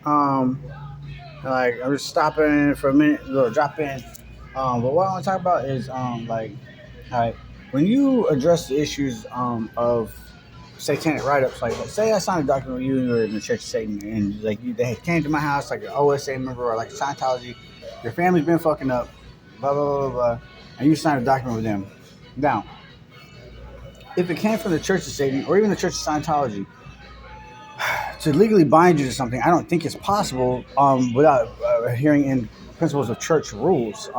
Um, like I'm just stopping for a minute, little drop in. But what I want to talk about is like when you address the issues of satanic write-ups, like say I signed a document with you and you were in the Church of Satan, and like they came to my house like an OSA member or like Scientology, your family's been fucking up, blah blah blah blah, blah and you signed a document with them. Now, if it came from the Church of Satan or even the Church of Scientology, to legally bind you to something, I don't think it's possible without adhering in principles of church rules.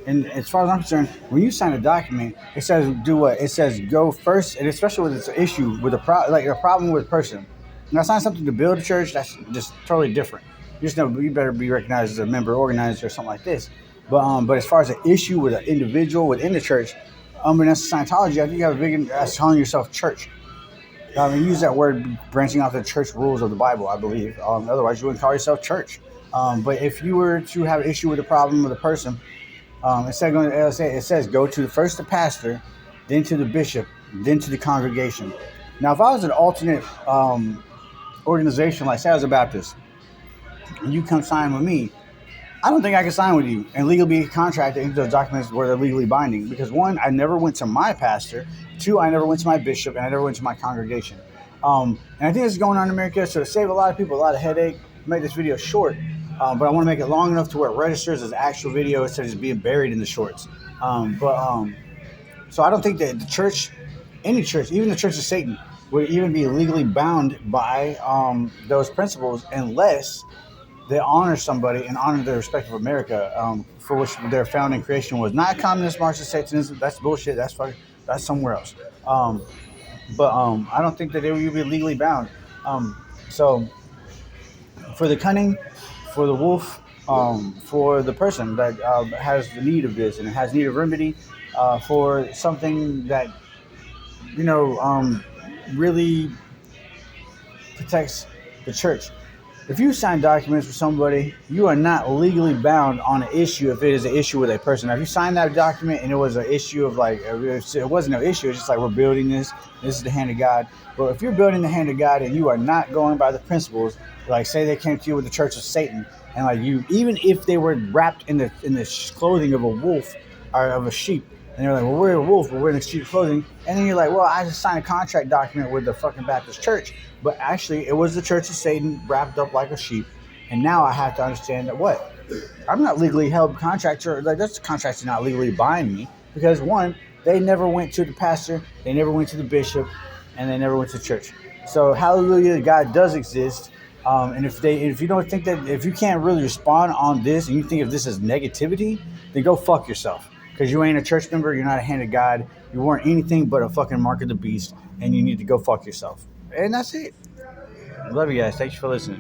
And as far as I'm concerned, when you sign a document, it says do what? It says go first, and especially when it's an issue with like a problem with a person. Now, it's not something to build a church. That's just totally different. You just know you better be recognized as a member organizer or something like this. But as far as an issue with an individual within the church, and that's Scientology, I think you have a big as calling yourself church. You use that word branching off the church rules of the Bible, I believe. Otherwise, you wouldn't call yourself church. But if you were to have an issue with a problem with a person, it says go to first the pastor, then to the bishop, then to the congregation. Now, if I was an alternate organization, like say I was a Baptist, and you come sign with me, I don't think I can sign with you and legally be contracted into those documents where they're legally binding. Because one, I never went to my pastor. Two, I never went to my bishop, and I never went to my congregation. And I think this is going on in America, so to save a lot of people a lot of headache, make this video short. But I want to make it long enough to where it registers as actual video instead of just being buried in the shorts. So I don't think that the church, any church, even the Church of Satan, would even be legally bound by those principles unless they honor somebody and honor the respect of America, for which their founding creation was not communist, Marxist, Satanism. That's bullshit. That's somewhere else. But I don't think that they would be legally bound. So for the cunning, for the wolf, for the person that has the need of this and has need of remedy, for something that you know really protects the church. If you sign documents with somebody, you are not legally bound on an issue if it is an issue with a person. Now, if you sign that document and it was an issue of like, it wasn't an issue, it's just like we're building this, this is the hand of God. But if you're building the hand of God and you are not going by the principles, like say they came to you with the Church of Satan, and like you, even if they were wrapped in the clothing of a wolf or of a sheep, and they're like, well, we're a wolf, but we're in the sheep clothing. And then you're like, well, I just signed a contract document with the fucking Baptist church. But actually, it was the Church of Satan wrapped up like a sheep. And now I have to understand that what? I'm not legally held contractor. Like, those contracts do not legally bind me. Because one, they never went to the pastor, they never went to the bishop, and they never went to church. So hallelujah, God does exist. And if you don't think that, if you can't really respond on this and you think of this as negativity, then go fuck yourself. Because you ain't a church member, you're not a hand of God, you weren't anything but a fucking mark of the beast, and you need to go fuck yourself. And that's it. Love you guys. Thanks for listening.